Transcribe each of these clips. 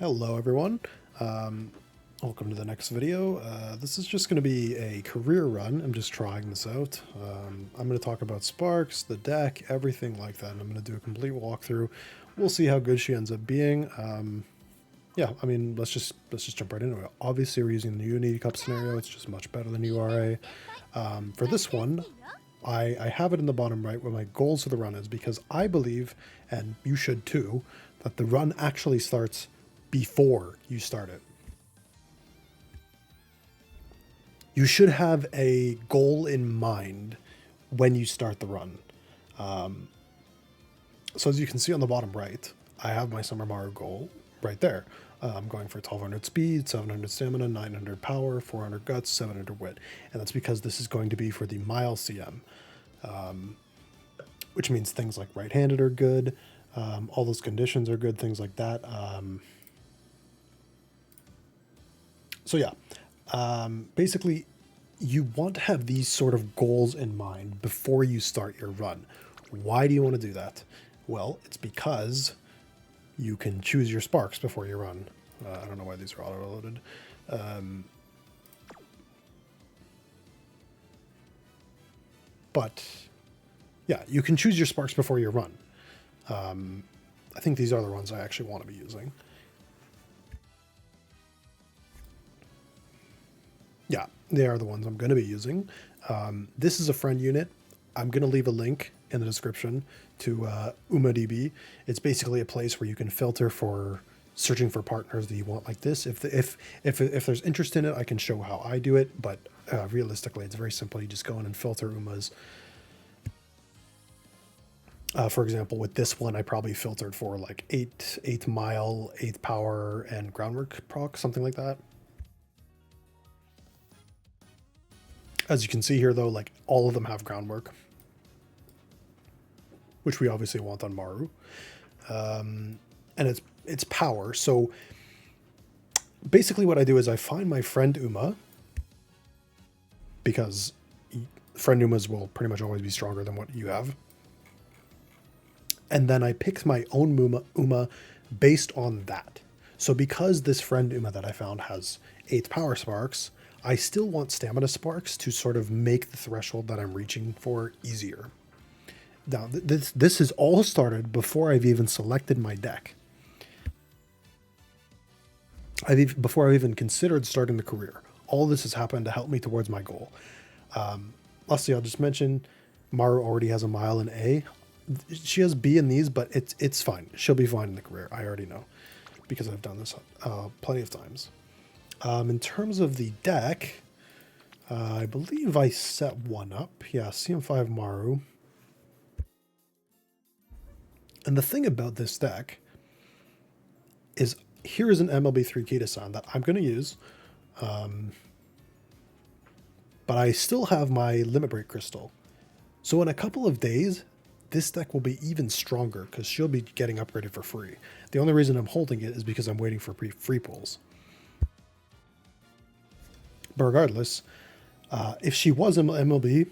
Hello everyone, welcome to the next video. This is just going to be a career run. I'm just trying this out. I'm going to talk about Sparks, the deck, everything like that, and I'm going to do a complete walkthrough. We'll see how good she ends up being. Yeah, I mean, let's just jump right into it. Obviously, we're using the Unity Cup scenario. It's just much better than URA. For this one, I have it in the bottom right where my goals for the run is, because I believe, and you should too, that the run actually starts before you start it. You should have a goal in mind when you start the run. So as you can see on the bottom right, I have my Summer Maru goal right there. I'm going for 1200 speed, 700 stamina, 900 power, 400 guts, 700 wit. And that's because this is going to be for the mile CM, which means things like right-handed are good. All those conditions are good, things like that. So yeah, basically, you want to have these sort of goals in mind before you start your run. Why do you want to do that? Well, it's because you can choose your sparks before you run. I don't know why these are auto-loaded. But yeah, you can choose your sparks before you run. I think these are the ones I actually want to be using. Yeah, they are the ones I'm going to be using. This is a friend unit. I'm going to leave a link in the description to UmaDB. It's basically a place where you can filter for searching for partners that you want like this. If there's interest in it, I can show how I do it, but realistically, it's very simple. You just go in and filter Umas. For example, with this one, I probably filtered for like 8 mile, 8 power, and groundwork proc, something like that. As you can see here, though, like all of them have groundwork, which we obviously want on Maru, and it's power. So basically, what I do is I find my friend Uma, because friend Umas will pretty much always be stronger than what you have, and then I picked my own Uma based on that. So because this friend Uma that I found has 8 power sparks, I still want stamina sparks to sort of make the threshold that I'm reaching for easier. Now, this has all started before I've even selected my deck. Before I've even considered starting the career. All this has happened to help me towards my goal. Lastly, I'll just mention, Maru already has a mile in A. She has B in these, but it's fine. She'll be fine in the career. I already know, because I've done this plenty of times. In terms of the deck, I believe I set one up. Yeah, CM5 Maru. And the thing about this deck is, here is an MLB3 Kita-san that I'm going to use. But I still have my Limit Break Crystal. So in a couple of days, this deck will be even stronger because she'll be getting upgraded for free. The only reason I'm holding it is because I'm waiting for free pulls. But regardless, if she was MLB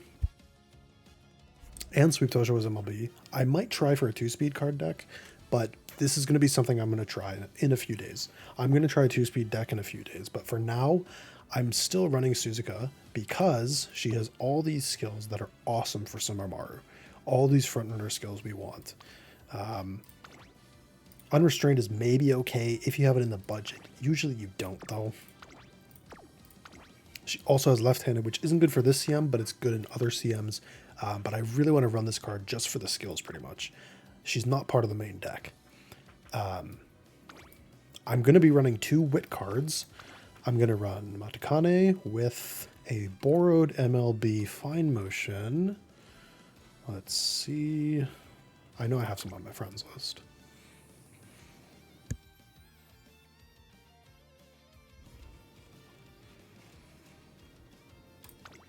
and Sweep Tosha was MLB, I might try for a 2-speed card deck, but this is going to be something I'm going to try in a few days. I'm going to try a 2-speed deck in a few days, but for now, I'm still running Suzuka because she has all these skills that are awesome for Summer Maru. All these frontrunner skills we want. Unrestrained is maybe okay if you have it in the budget. Usually you don't, though. She also has left-handed, which isn't good for this CM, but it's good in other CMs. But I really want to run this card just for the skills, pretty much. She's not part of the main deck. I'm going to be running 2 wit cards. I'm going to run Matakane with a borrowed MLB Fine Motion. Let's see. I know I have some on my friends list.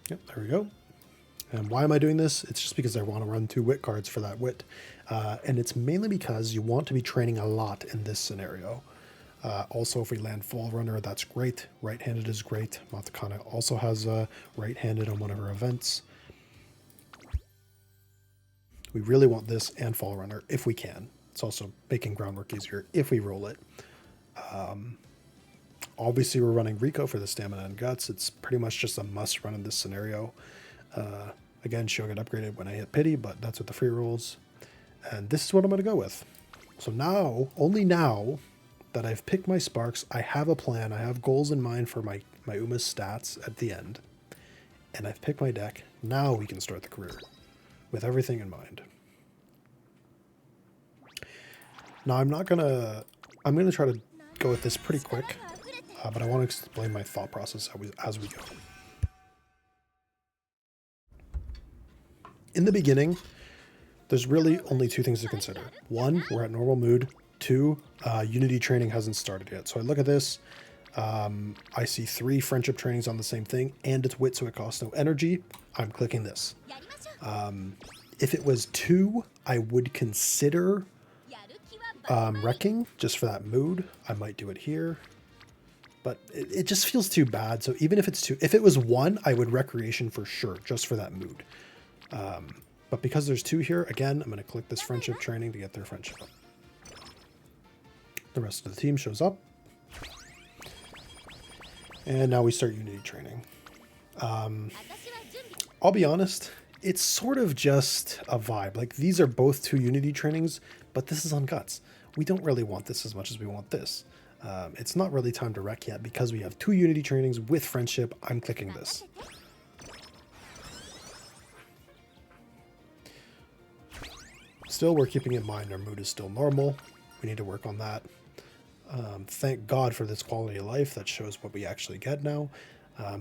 Yep, there we go. And why am I doing this? It's just because I want to run 2 wit cards for that wit. And it's mainly because you want to be training a lot in this scenario. Also, if we land Fall Runner, that's great. Right-handed is great. Matakana also has right-handed on one of her events. We really want this and Fall Runner if we can. It's also making groundwork easier if we roll it. Obviously, we're running Rico for the stamina and guts. It's pretty much just a must run in this scenario. Again, she'll get upgraded when I hit pity, but that's with the free rolls. And this is what I'm going to go with. So now, only now that I've picked my sparks, I have a plan. I have goals in mind for my Uma's stats at the end. And I've picked my deck. Now we can start the career with everything in mind. Now I'm going to try to go with this pretty quick, but I want to explain my thought process as we go. In the beginning, there's really only two things to consider. One, we're at normal mood. Two, unity training hasn't started yet. So I look at this, I see 3 friendship trainings on the same thing, and it's wit, so it costs no energy. I'm clicking this. If it was 2, I would consider wrecking just for that mood. I might do it here, but it just feels too bad. So even if it's 2, if it was 1, I would recreation for sure, just for that mood. But because there's 2 here, again, I'm going to click this friendship training to get their friendship up. The rest of the team shows up. And now we start unity training. I'll be honest, it's sort of just a vibe. Like, these are both 2 unity trainings, but this is on guts. We don't really want this as much as we want this. It's not really time to wreck yet because we have 2 unity trainings with friendship. I'm clicking this. Still, we're keeping in mind our mood is still normal. We need to work on that. Thank God for this quality of life. That shows what we actually get now.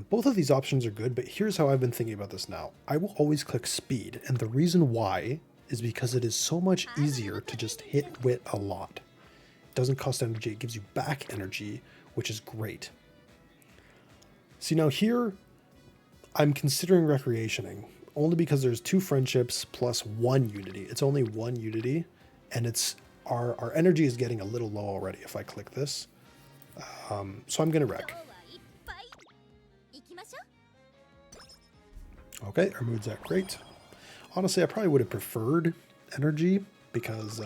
Both of these options are good, but here's how I've been thinking about this now. I will always click speed, and the reason why is because it is so much easier to just hit wit a lot. It doesn't cost energy, it gives you back energy, which is great. See, now here, I'm considering recreationing, only because there's 2 friendships plus 1 unity. It's only 1 unity, and it's our energy is getting a little low already if I click this. So I'm going to wreck. Okay, our mood's at great. Honestly, I probably would have preferred energy because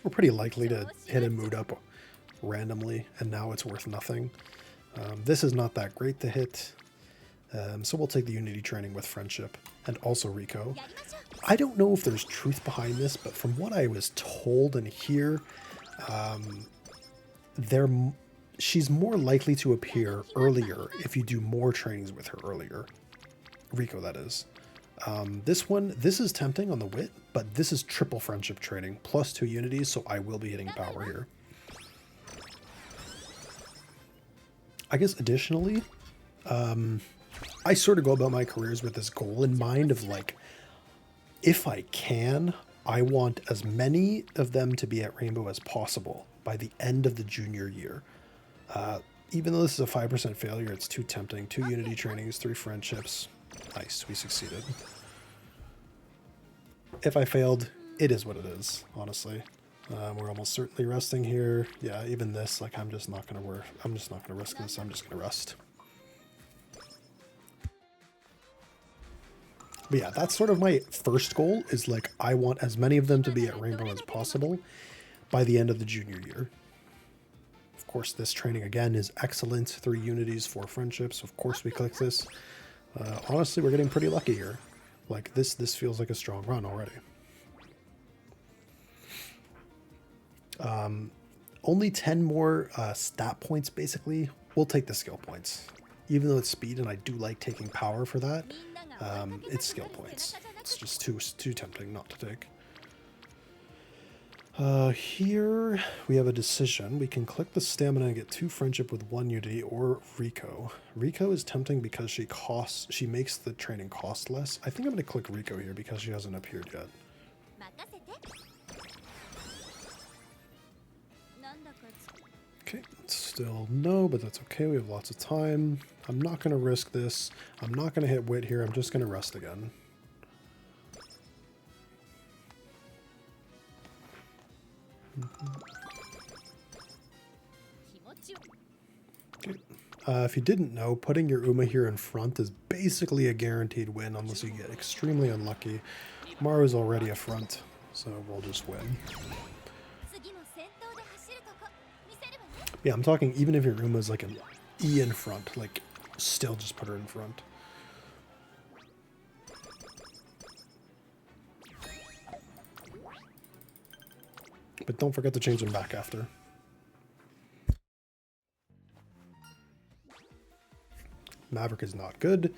we're pretty likely to hit a mood up randomly, and now it's worth nothing. This is not that great to hit. So we'll take the unity training with friendship and also Rico. I don't know if there's truth behind this, but from what I was told and hear, she's more likely to appear earlier if you do more trainings with her earlier. Rico, that is. This is tempting on the wit, but this is triple friendship training plus 2 unities, so I will be hitting power here. I guess additionally, I sort of go about my careers with this goal in mind of like, if I can, I want as many of them to be at Rainbow as possible by the end of the junior year. Even though this is a 5% failure, it's too tempting. 2 unity trainings, 3 friendships. Nice, we succeeded. If I failed, it is what it is, honestly. We're almost certainly resting here. Yeah, even this, like, I'm just not gonna risk this. I'm just gonna rest. But yeah, that's sort of my first goal, is like, I want as many of them to be at Rainbow as possible by the end of the junior year. Of course, this training again is excellent. 3 unities, 4 friendships. Of course we click this. Honestly, we're getting pretty lucky here. Like, this feels like a strong run already. Only 10 more stat points, basically. We'll take the skill points. Even though it's speed and I do like taking power for that, it's skill points. It's just too tempting not to take. Here we have a decision. We can click the stamina and get 2 friendship with 1 unity or Rico. Rico is tempting because she makes the training cost less. I think I'm going to click Rico here because she hasn't appeared yet. Okay, still no, but that's okay. We have lots of time. I'm not going to risk this. I'm not going to hit wit here. I'm just going to rest again. Okay. If you didn't know, putting your Uma here in front is basically a guaranteed win unless you get extremely unlucky. Maru's already a front, so we'll just win. Yeah, I'm talking even if your Uma's like an E in front, like, still just put her in front. But don't forget to change them back after. Maverick is not good,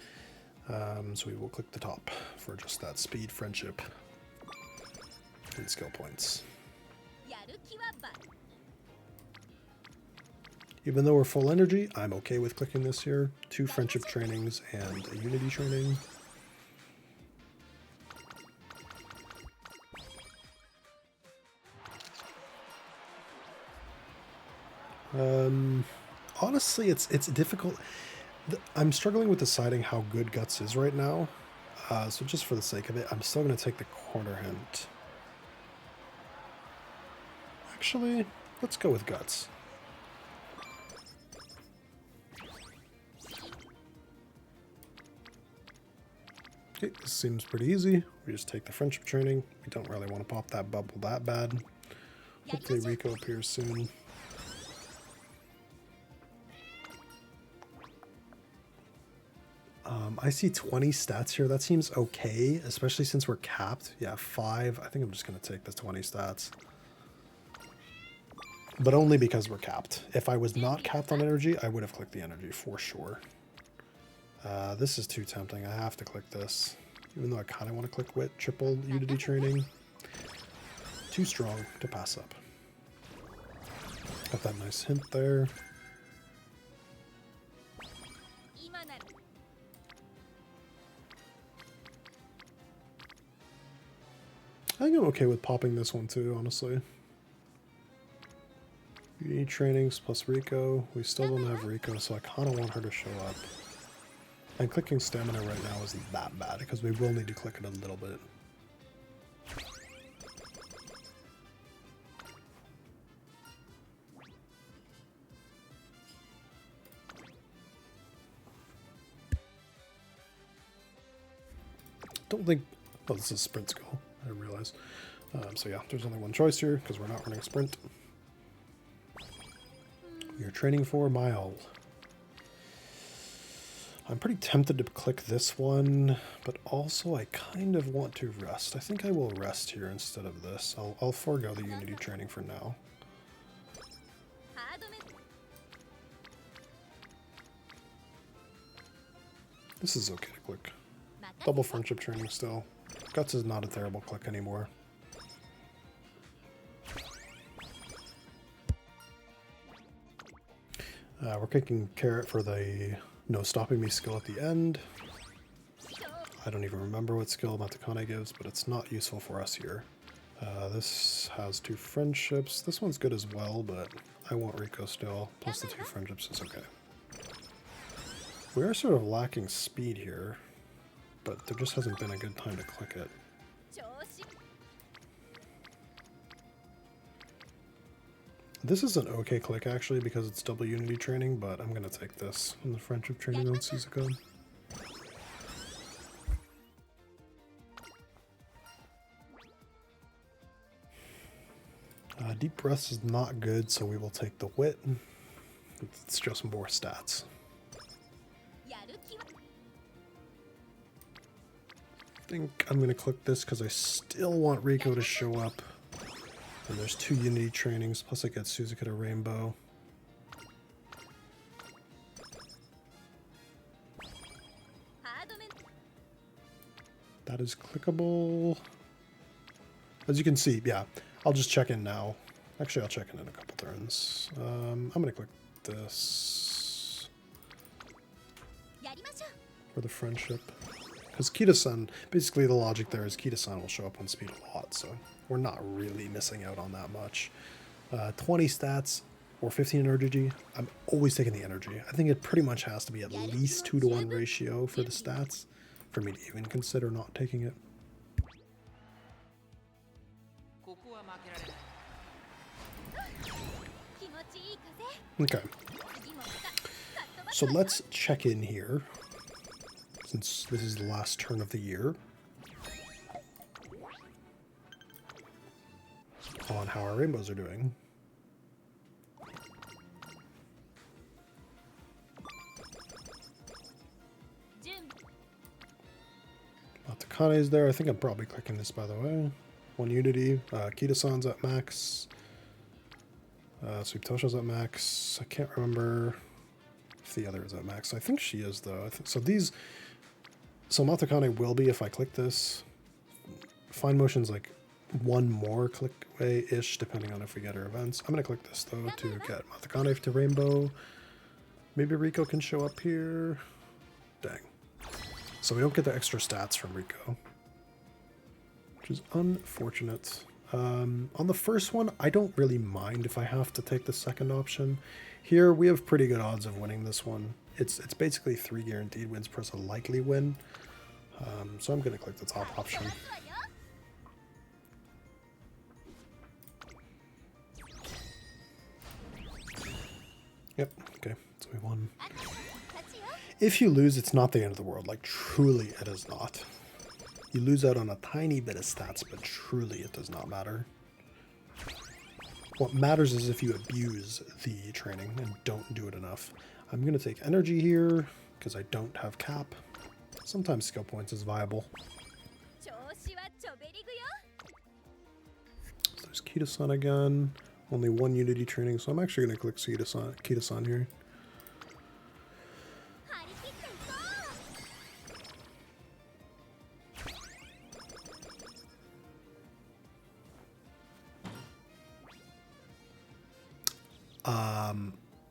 so we will click the top for just that speed, friendship, and skill points. Even though we're full energy, I'm okay with clicking this here. 2 friendship trainings and a unity training. Honestly, it's difficult. I'm struggling with deciding how good Guts is right now. So just for the sake of it, I'm still going to take the corner hint. Actually, let's go with Guts. Okay, this seems pretty easy. We just take the friendship training. We don't really want to pop that bubble that bad. Hopefully Rico appears soon. I see 20 stats here. That seems okay, especially since we're capped. Yeah, 5. I think I'm just going to take the 20 stats. But only because we're capped. If I was not capped on energy, I would have clicked the energy for sure. This is too tempting. I have to click this. Even though I kind of want to click Wit, triple Unity training. Too strong to pass up. Got that nice hint there. I think I'm okay with popping this one too, honestly. Unity trainings plus Rico. We still don't have Rico, so I kind of want her to show up. And clicking stamina right now isn't that bad, because we will need to click it a little bit. Don't think... Oh, this is sprint skill. I didn't realize. So yeah, there's only one choice here, because we're not running sprint. You're training for a mile. I'm pretty tempted to click this one, but also I kind of want to rest. I think I will rest here instead of this. I'll forego the Unity training for now. This is okay to click. Double friendship training still. Guts is not a terrible click anymore. We're kicking Carrot for the no stopping me skill at the end. I don't even remember what skill Matakane gives, but it's not useful for us here. This has 2 friendships. This one's good as well, but I want Rico still. Plus the 2 friendships is okay. We are sort of lacking speed here, but there just hasn't been a good time to click it. This is an okay click actually because it's double Unity training, but I'm gonna take this on the friendship training on Suzuka. Deep breaths is not good, so we will take the wit. It's just more stats. I think I'm gonna click this because I still want Rico to show up. And there's 2 Unity trainings, plus I get Suzuka to Rainbow. That is clickable. As you can see, yeah, I'll just check in now. Actually, I'll check in a couple turns. I'm gonna click this for the friendship. Because Kita-san, basically the logic there is Kita-san will show up on speed a lot, so we're not really missing out on that much. 20 stats or 15 energy, I'm always taking the energy. I think it pretty much has to be at least 2-to-1 ratio for the stats for me to even consider not taking it. Okay. So let's check in here, since this is the last turn of the year, on how our rainbows are doing. Matakane is there. I think I'm probably clicking this, by the way. One Unity. Kita-san's at max. Sweep Tosha's at max. I can't remember if the other is at max. I think she is, though. So these... So Matakane will be if I click this. Fine Motion's like one more click away-ish, depending on if we get our events. I'm going to click this, though, to get Matakane to Rainbow. Maybe Rico can show up here. Dang. So we don't get the extra stats from Rico, which is unfortunate. On the first one, I don't really mind if I have to take the second option. Here, we have pretty good odds of winning this one. It's basically 3 guaranteed wins plus a likely win. So I'm going to click the top option. Yep, okay, so we won. If you lose, it's not the end of the world. Like, truly, it is not. You lose out on a tiny bit of stats, but truly it does not matter. What matters is if you abuse the training and don't do it enough. I'm going to take energy here, because I don't have cap. Sometimes skill points is viable. So there's Kita-san again. Only one Unity training, so I'm actually going to click Kita-san here.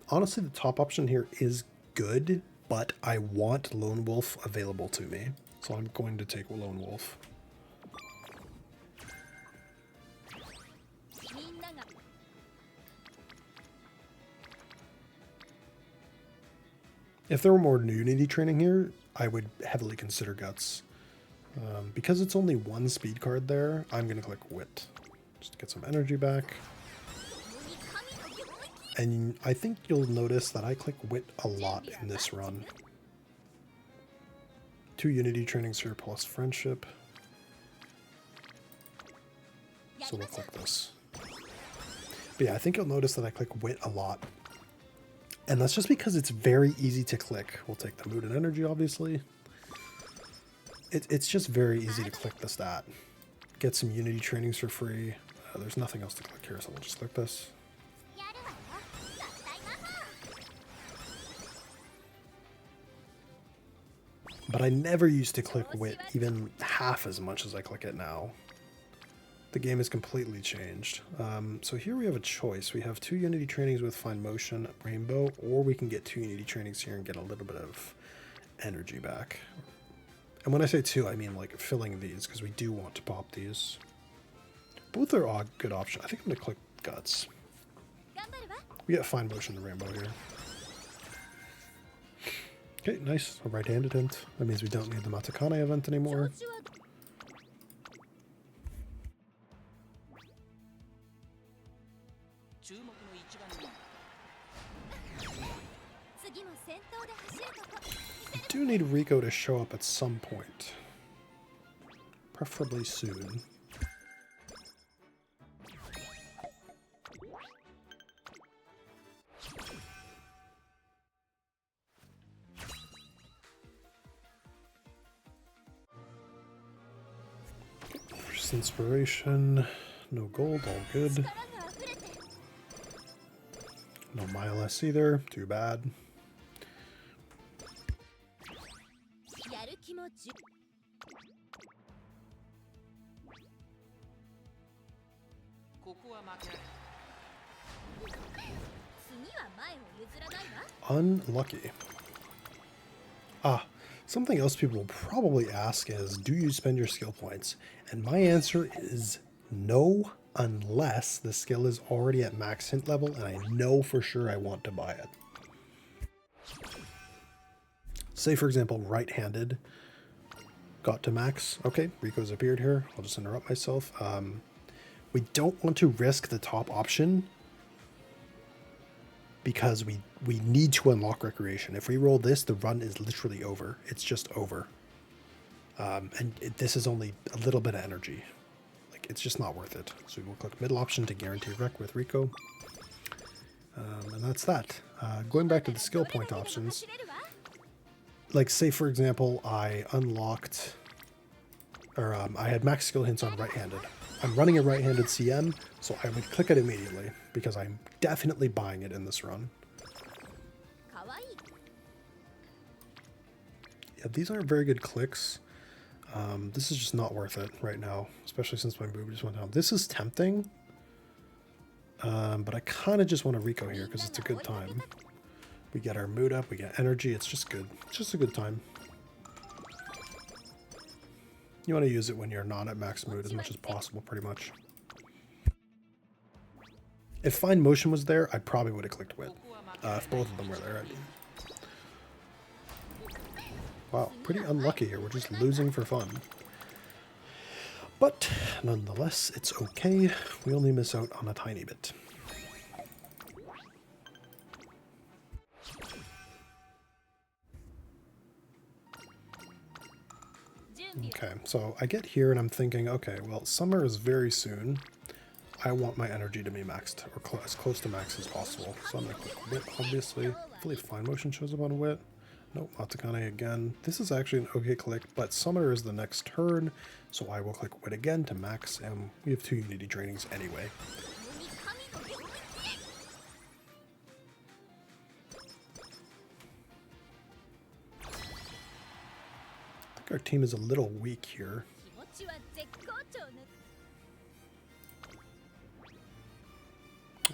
Honestly, the top option here is good, but I want Lone Wolf available to me, so I'm going to take Lone Wolf. If there were more Unity training here, I would heavily consider Guts. Because it's only one speed card there, I'm going to click Wit, just to get some energy back. And I think you'll notice that I click Wit a lot in this run. 2 Unity trainings here plus Friendship. So we'll click this. But yeah, I think you'll notice that I click Wit a lot. And that's just because it's very easy to click. We'll take the Mood and Energy, obviously. It's just very easy to click the stat. Get some Unity trainings for free. There's nothing else to click here, so we'll just click this. But I never used to click Wit even half as much as I click it now. The game has completely changed. So here we have a choice. We have 2 Unity trainings with Fine Motion, Rainbow, or we can get 2 Unity trainings here and get a little bit of energy back. And when I say 2, I mean like filling these, because we do want to pop these. Both are good options. I think I'm going to click Guts. We get Fine Motion and Rainbow here. Okay, nice. A right-handed hint. That means we don't need the Matakane event anymore. We do need Rico to show up at some point. Preferably soon. First inspiration. No gold, all good. No Miles either, too bad. Unlucky. Something else people will probably ask is, do you spend your skill points? And my answer is no, unless the skill is already at max hint level and I know for sure I want to buy it. Say, for example, right-handed got to max. Okay, Rico's appeared here. I'll just interrupt myself. We don't want to risk the top option because we need to unlock Recreation. If we roll this, the run is literally over. It's just over. This is only a little bit of energy. Like, it's just not worth it. So we'll click middle option to guarantee rec with Rico. And that's that. Going back to the skill point options. Like, say, for example, I unlocked or I had max skill hints on right-handed. I'm running a right-handed CM, so I would click it immediately because I'm definitely buying it in this run. Yeah, these aren't very good clicks. This is just not worth it right now, especially since my move just went down. This is tempting, but I kind of just want to Rico here because it's a good time. We get our mood up, we get energy, it's just good. It's just a good time. You want to use it when you're not at max mood as much as possible, pretty much. If Fine Motion was there, I probably would have clicked Wit. If both of them were there, I mean. Wow, pretty unlucky here. We're just losing for fun. But nonetheless, it's okay. We only miss out on a tiny bit. Okay, so I get here and I'm thinking, okay, well, summer is very soon. I want my energy to be maxed, or as close to max as possible. So I'm going to click Wit, obviously. Hopefully Fine Motion shows up on Wit. Nope, Matakane again. This is actually an okay click, but Summoner is the next turn, so I will click Wit again to max, and we have 2 Unity trainings anyway. I think our team is a little weak here.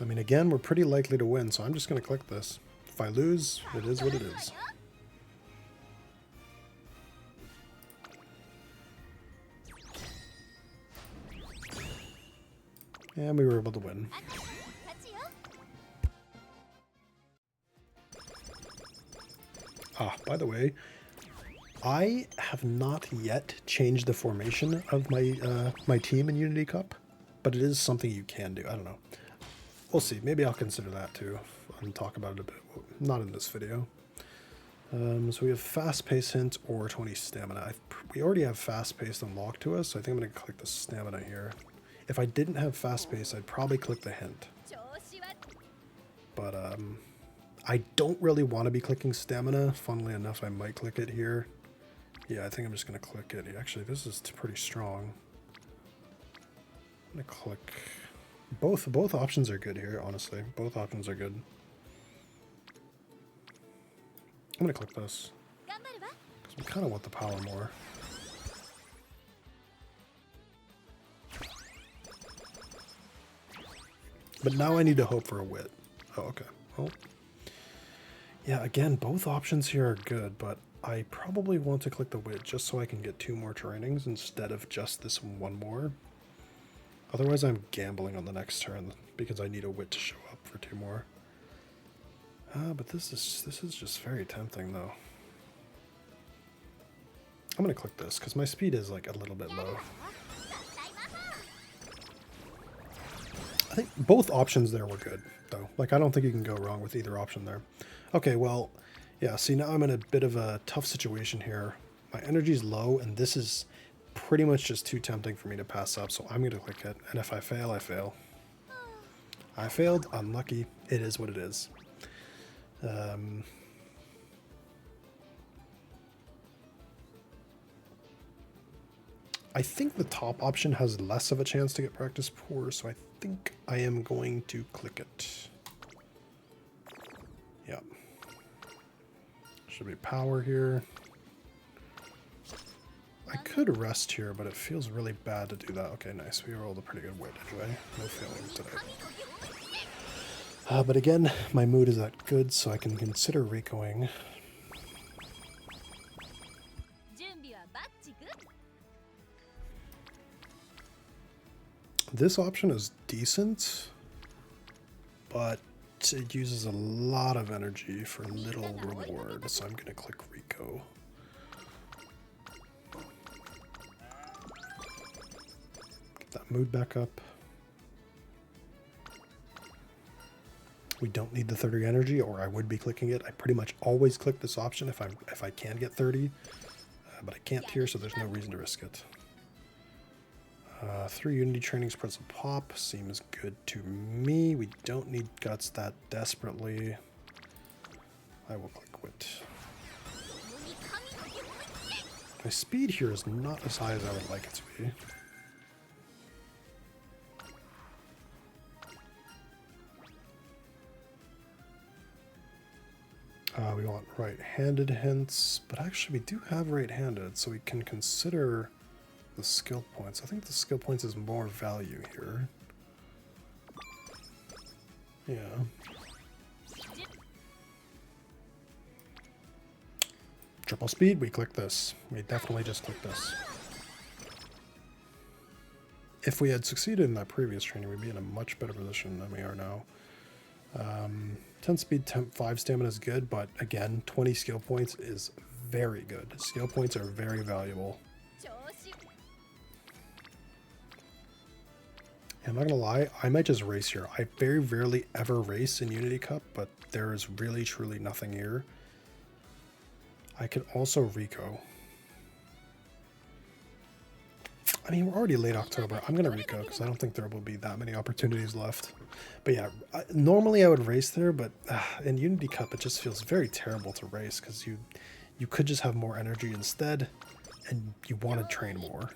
I mean, again, we're pretty likely to win, so I'm just going to click this. If I lose, it is what it is. And we were able to win. Ah, by the way, I have not yet changed the formation of my my team in Unity Cup, but it is something you can do. I don't know. We'll see. Maybe I'll consider that too and talk about it a bit. Not in this video. So we have fast pace hint or 20 stamina. We already have fast pace unlocked to us, so I think I'm going to click the stamina here. If I didn't have fast pace, I'd probably click the hint. But I don't really want to be clicking stamina. Funnily enough, I might click it here. Yeah, I think I'm just going to click it. Actually, this is pretty strong. I'm going to click... Both options are good here, honestly. Both options are good. I'm going to click this. Because we kind of want the power more. But now I need to hope for a Wit. Oh, okay. Well, yeah, again, both options here are good, but I probably want to click the Wit just so I can get 2 more trainings instead of just this 1 more. Otherwise, I'm gambling on the next turn because I need a Wit to show up for 2 more. But this is just very tempting, though. I'm going to click this because my speed is like a little bit low. I think both options there were good, though. Like, I don't think you can go wrong with either option there. Okay, well, yeah, see, now I'm in a bit of a tough situation here. My energy's low, and this is pretty much just too tempting for me to pass up, so I'm going to click it. And if I fail, I fail. I failed. Unlucky. It is what it is. I think the top option has less of a chance to get practice poor, so I think I am going to click it. Yep. Should be power here. I could rest here, but it feels really bad to do that. Okay, nice. We rolled a pretty good Wit anyway. No failings today. But again, my mood is that good, so I can consider Ricoing. This option is decent, but it uses a lot of energy for little reward, so I'm going to click Rico. Get that mood back up. We don't need the 30 energy, or I would be clicking it. I pretty much always click this option if I can get 30, but I can't here, so there's no reason to risk it. 3 Unity training spreads a pop seems good to me. We don't need guts that desperately. I will click Wit. My speed here is not as high as I would like it to be. We want right-handed hints, but actually we do have right-handed, so we can consider the skill points. I think the skill points is more value here. Yeah. Triple speed, we click this. We definitely just click this. If we had succeeded in that previous training, we'd be in a much better position than we are now. 10 speed, 5 stamina is good, but again, 20 skill points is very good. Skill points are very valuable. I'm not gonna lie, I might just race here. I very rarely ever race in Unity Cup, but there is really truly nothing here. I could also Rico. I mean, we're already late October. I'm going to Rico because I don't think there will be that many opportunities left. But yeah, normally I would race there, but in Unity Cup it just feels very terrible to race because you could just have more energy instead, and you want to train more.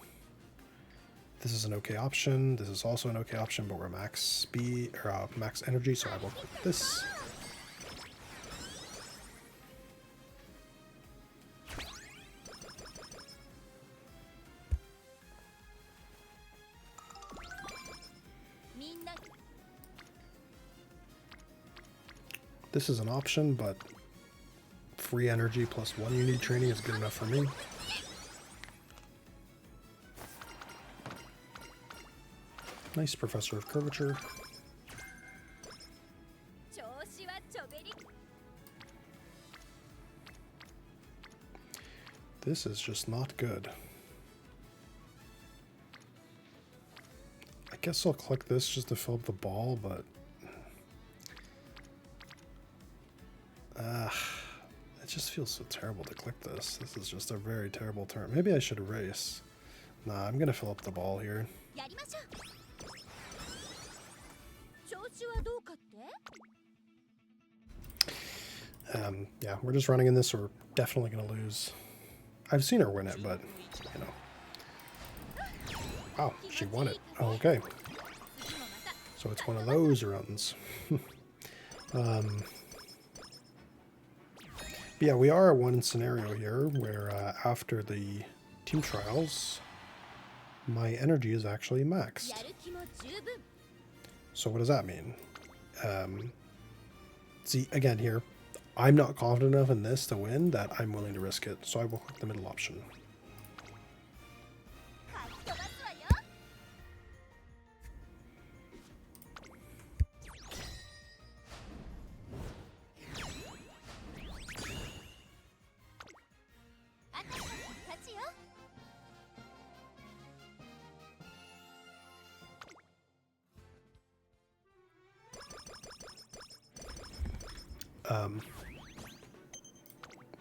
This is an okay option. This is also an okay option, but we're max speed or max energy, so I will click this. This is an option, but free energy plus 1 unity training is good enough for me. Nice Professor of Curvature. This is just not good. I guess I'll click this just to fill up the ball, but it just feels so terrible to click this. This is just a very terrible turn. Maybe I should race. Nah, I'm gonna fill up the ball here. Yeah, we're just running in this, so we're definitely gonna lose. I've seen her win it, but, you know. Wow, she won it. Oh, okay. So it's one of those runs. But yeah, we are at one scenario here where after the team trials, my energy is actually maxed. So what does that mean? See, again here, I'm not confident enough in this to win that I'm willing to risk it, so I will click the middle option.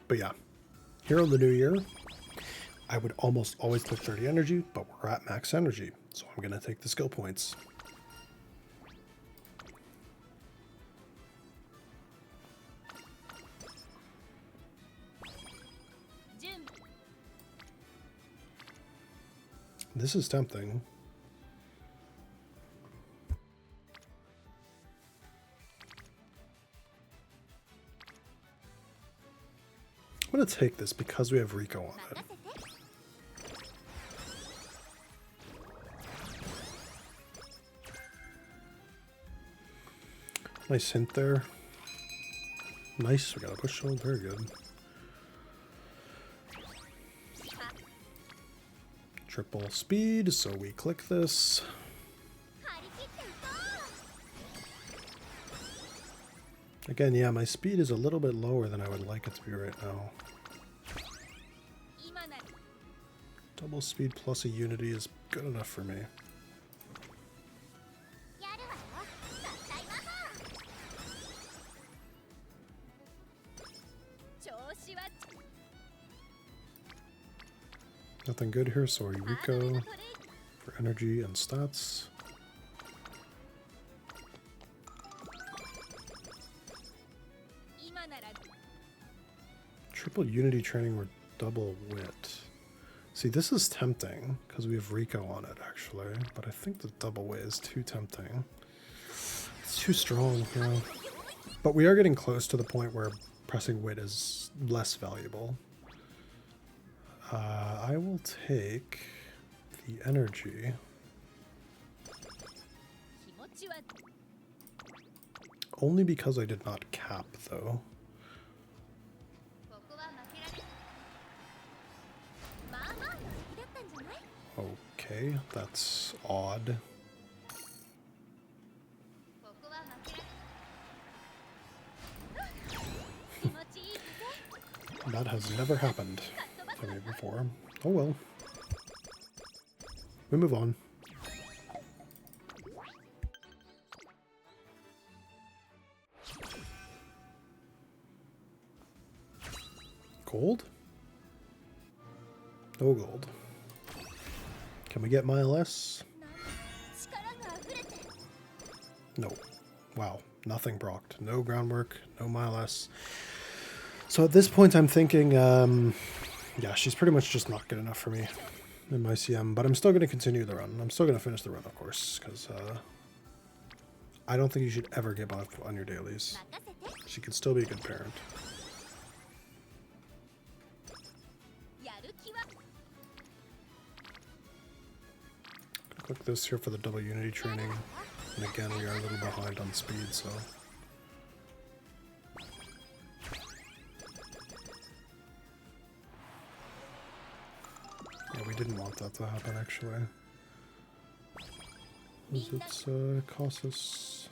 But yeah, here in the new year, I would almost always click 30 energy, but we're at max energy, so I'm going to take the skill points. This is tempting. I'm going to take this because we have Rico on it. Nice hint there. Nice, we got a push hold, very good. Triple speed, so we click this. Again, yeah, my speed is a little bit lower than I would like it to be right now. Double speed plus a unity is good enough for me. Nothing good here, so Rico for energy and stats. Triple unity training or double wit. See, this is tempting because we have Rico on it, actually. But I think the double weight is too tempting. It's too strong, you know. But we are getting close to the point where pressing weight is less valuable. I will take the energy. Only because I did not cap, though. Okay, that's odd. That has never happened to me before. Oh well. We move on. Gold? No gold. Can we get mile S? No. Wow. Nothing procced. No groundwork. No mile S. So at this point I'm thinking, yeah, she's pretty much just not good enough for me in my CM. But I'm still going to continue the run. I'm still going to finish the run, of course, because I don't think you should ever give up on your dailies. She can still be a good parent. Click this here for the double unity training. And again, we are a little behind on speed, so... Yeah, we didn't want that to happen, actually. It cost us...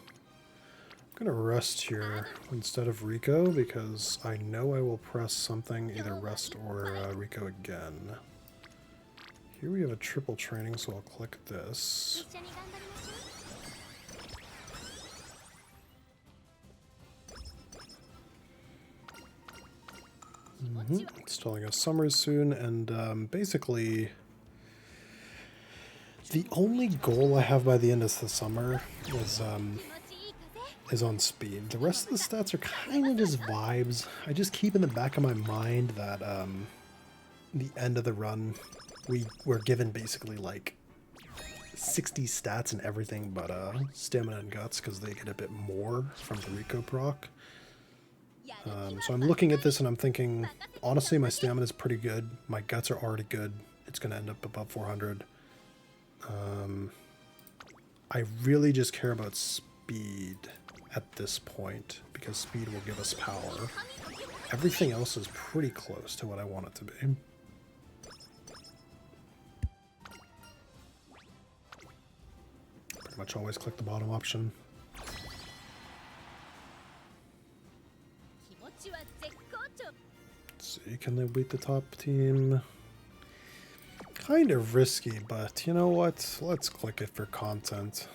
I'm gonna rest here instead of Rico, because I know I will press something, either rest or Rico again. Here we have a triple training, so I'll click this. It's telling us summer's soon, and basically the only goal I have by the end of the summer is on speed. The rest of the stats are kind of just vibes. I just keep in the back of my mind that the end of the run, we're given basically like 60 stats and everything but stamina and guts, because they get a bit more from the Rico proc. So I'm looking at this and I'm thinking, honestly, my stamina is pretty good. My guts are already good. It's going to end up above 400. I really just care about speed at this point, because speed will give us power. Everything else is pretty close to what I want it to be. Pretty much always click the bottom option. Let's see, can they beat the top team? Kind of risky, but you know what? Let's click it for content.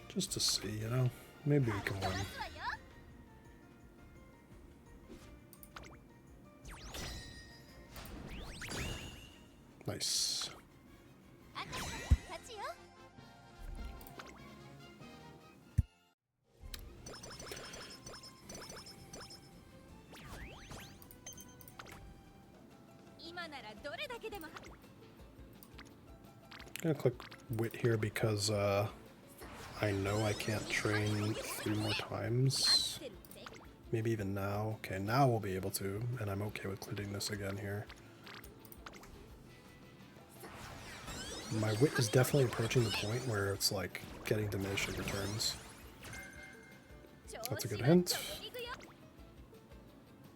Just to see, you know? Maybe we can win. Nice. I'm gonna click wit here because I know I can't train 3 more times. Maybe even now. Okay, now we'll be able to, and I'm okay with clicking this again here. My wit is definitely approaching the point where it's like getting diminishing returns. That's a good hint.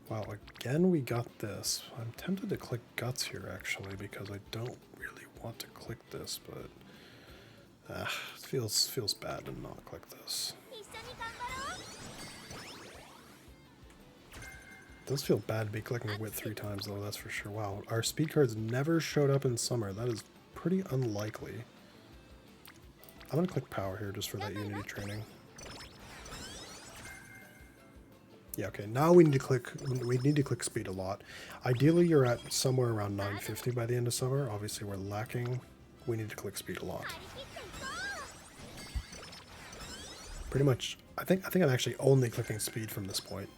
Wow, again we got this. I'm tempted to click guts here actually, because I don't really want to click this, but it feels bad to not click this. It does feel bad to be clicking wit 3 times though, that's for sure. Wow, our speed cards never showed up in summer. That is pretty unlikely. I'm gonna click power here just for that unity training. Yeah, okay, now we need to click speed a lot. Ideally you're at somewhere around 950 by the end of summer. Obviously we're lacking. We need to click speed a lot. Pretty much, I think I'm actually only clicking speed from this point.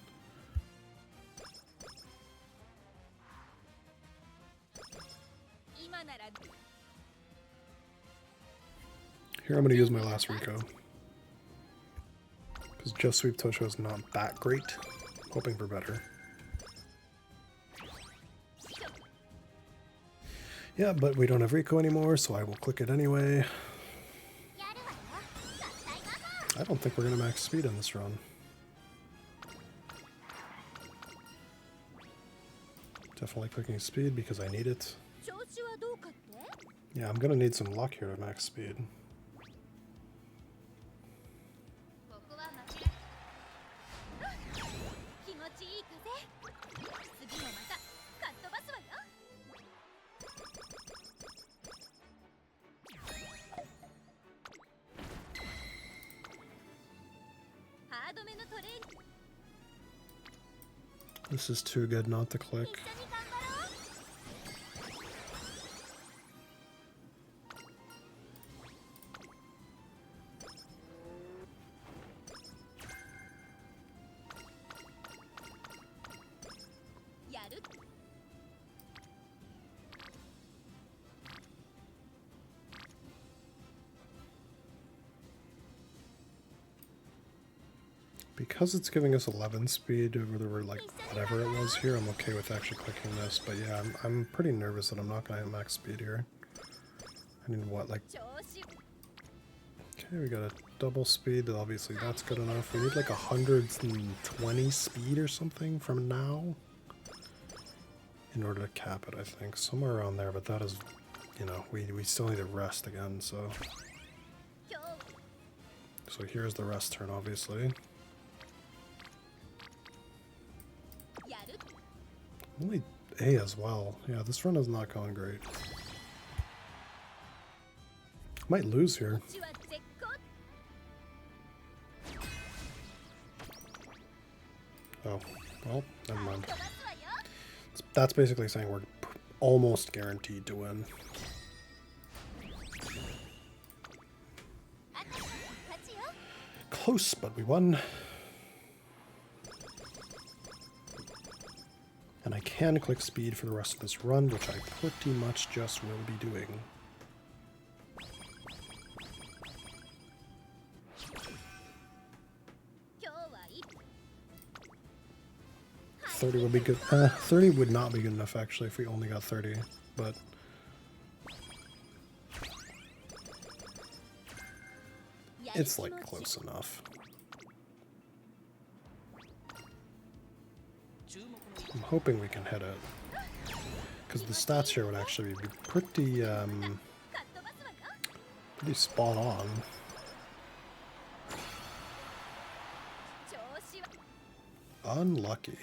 Here I'm going to use my last Rico. Because just Sweep Tosho is not that great. Hoping for better. Yeah, but we don't have Rico anymore, so I will click it anyway. I don't think we're going to max speed in this run. Definitely clicking speed because I need it. Yeah, I'm going to need some luck here to max speed. This is too good not to click. Because it's giving us 11 speed over the, like, whatever it was here, I'm okay with actually clicking this. But yeah, I'm pretty nervous that I'm not going to hit max speed here. I need what, like... Okay, we got a double speed. Obviously that's good enough. We need like 120 speed or something from now in order to cap it, I think. Somewhere around there, but that is, you know, we still need to rest again, so... So here's the rest turn, obviously. Only A as well. Yeah, this run is not going great. Might lose here. Oh, well, never mind. That's basically saying we're almost guaranteed to win. Close, but we won. And I can click speed for the rest of this run, which I pretty much just will be doing. $30 would be good. 30 would not be good enough actually if we only got 30, but it's like close enough. I'm hoping we can hit it, because the stats here would actually be pretty, pretty spot on. Unlucky.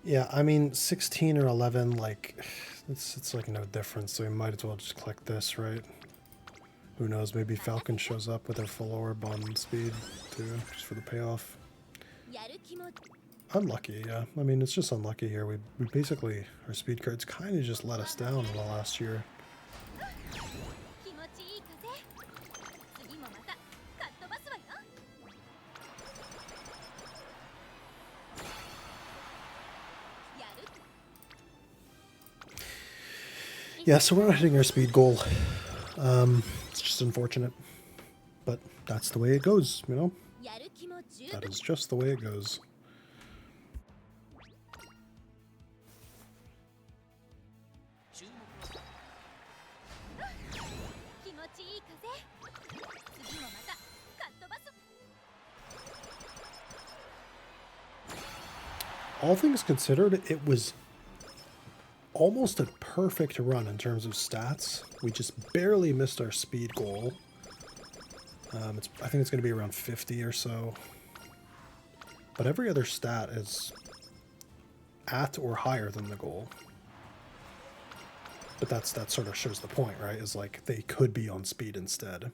Yeah, I mean, 16 or 11, like, it's like no difference, so we might as well just click this, right? Who knows, maybe Falcon shows up with her full orb on speed, too, just for the payoff. Unlucky, yeah. I mean, it's just unlucky here. We basically, our speed cards kind of just let us down in the last year. Yeah, so we're not hitting our speed goal. It's just unfortunate, but that's the way it goes, you know? That is just the way it goes. All things considered, it was almost a perfect run in terms of stats. We just barely missed our speed goal. I think it's going to be around 50 or so. But every other stat is at or higher than the goal. But that sort of shows the point, right? Is like they could be on speed instead.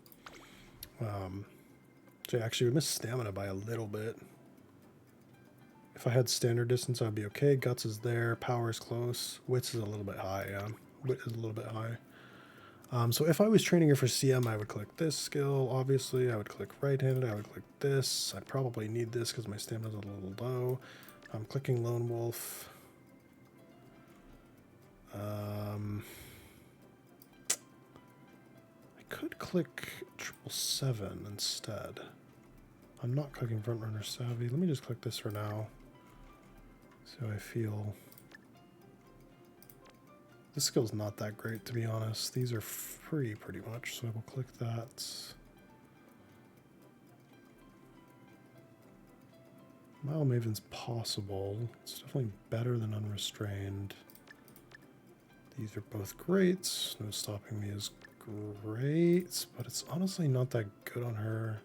So actually we missed stamina by a little bit. If I had standard distance, I'd be okay. Guts is there. Power is close. Wits is a little bit high, yeah. Wit is a little bit high. So if I was training her for CM, I would click this skill, obviously. I would click right-handed. I would click this. I probably need this because my stamina's a little low. I'm clicking Lone Wolf. I could click 777 instead. I'm not clicking Front Runner Savvy. Let me just click this for now. So I feel... This skill's not that great, to be honest. These are free pretty much, so I will click that. Mile Maven's possible. It's definitely better than Unrestrained. These are both great. No Stopping Me is great, but it's honestly not that good on her.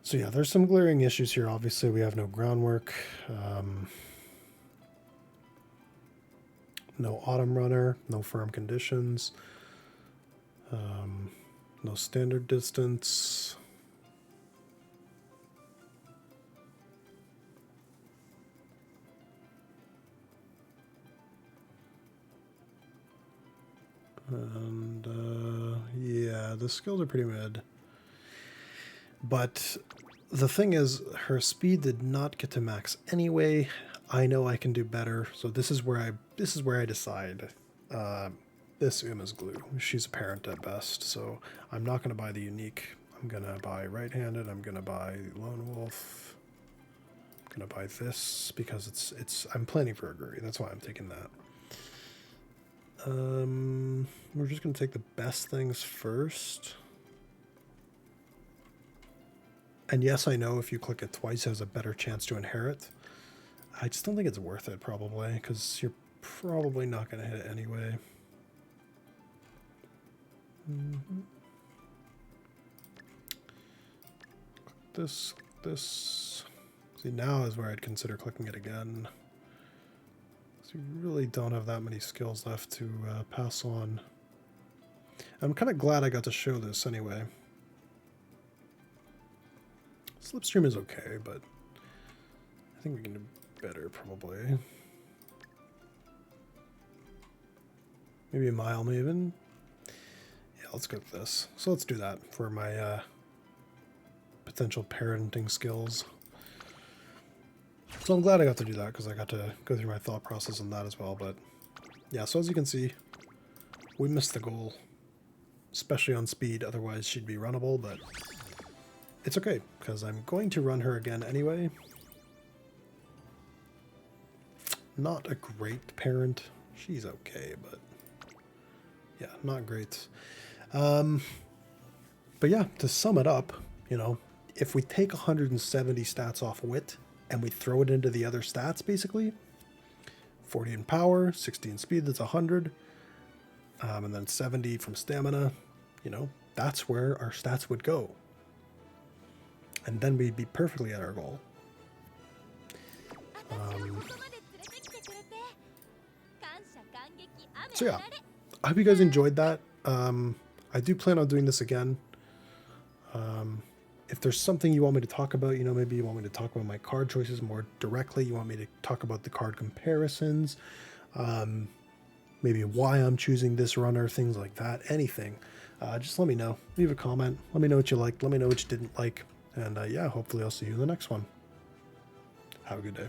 So yeah, there's some glaring issues here. Obviously, we have no groundwork. No Autumn Runner, no firm conditions. No standard distance. And yeah, the skills are pretty mid. But the thing is, her speed did not get to max anyway. I know I can do better, so this is where I decide. This Uma's glue. She's a parent at best, so I'm not gonna buy the unique. I'm gonna buy right-handed. I'm gonna buy lone wolf. I'm gonna buy this because it's. I'm planning for a Guri. That's why I'm taking that. We're just gonna take the best things first. And yes, I know if you click it twice, it has a better chance to inherit. I just don't think it's worth it, probably, because you're probably not going to hit it anyway. This. See, now is where I'd consider clicking it again. So you really don't have that many skills left to pass on. I'm kind of glad I got to show this anyway. Slipstream is okay, but I think we can do better probably. Maybe a Mile Maven. Yeah, let's go with this. So let's do that for my potential parenting skills. So I'm glad I got to do that because I got to go through my thought process on that as well. But yeah, so as you can see, we missed the goal, especially on speed. Otherwise she'd be runnable, but it's okay because I'm going to run her again anyway. Not a great parent. She's okay, but yeah, not great. But yeah, to sum it up, you know, if we take 170 stats off wit and we throw it into the other stats, basically 40 in power, 60 in speed, that's 100, and then 70 from stamina, you know, that's where our stats would go. And then we'd be perfectly at our goal. So yeah, I hope you guys enjoyed that. I do plan on doing this again. If there's something you want me to talk about, you know, maybe you want me to talk about my card choices more directly, you want me to talk about the card comparisons, maybe why I'm choosing this runner, things like that, anything, just let me know. Leave a comment. Let me know what you liked. Let me know what you didn't like. And yeah, hopefully I'll see you in the next one. Have a good day.